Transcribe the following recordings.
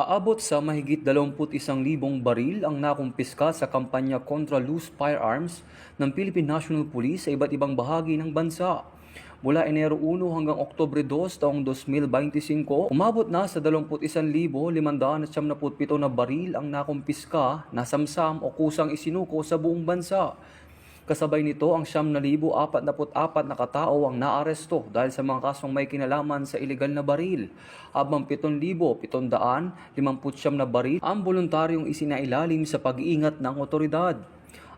Aabot sa mahigit 21,000 baril ang nakumpiska sa kampanya kontra loose firearms ng Philippine National Police sa iba't ibang bahagi ng bansa. Mula Enero 1 hanggang Oktubre 2 taong 2025, umabot na sa 21,597 na baril ang nakumpiska na samsam o kusang isinuko sa buong bansa. Kasabay nito ang 9,044 na katao ang naaresto dahil sa mga kasong may kinalaman sa ilegal na baril, habang 7,759 na baril ang voluntaryong isinailalim sa pag-iingat ng otoridad.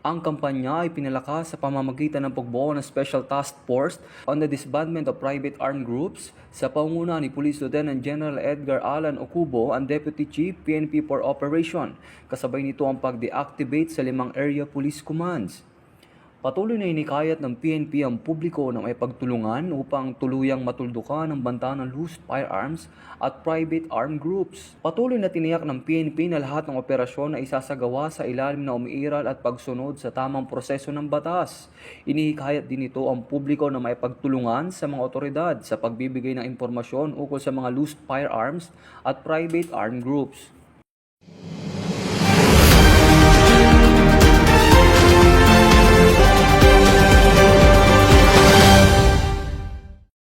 Ang kampanya ay pinalakas sa pamamagitan ng pagbuo ng Special Task Force on the Disbandment of Private Armed Groups sa pangunguna ni Police Lieutenant General Edgar Alan Ocubo ang Deputy Chief PNP for Operation. Kasabay nito ang pag-deactivate sa 5 area police commands. Patuloy na hinikayat ng PNP ang publiko na may pagtulungan upang tuluyang matuldukan ang banta ng loose firearms at private armed groups. Patuloy na tiniyak ng PNP na lahat ng operasyon ay isasagawa sa ilalim na umiiral at pagsunod sa tamang proseso ng batas. Inihikayat din ito ang publiko na may pagtulungan sa mga otoridad sa pagbibigay ng impormasyon ukol sa mga loose firearms at private armed groups.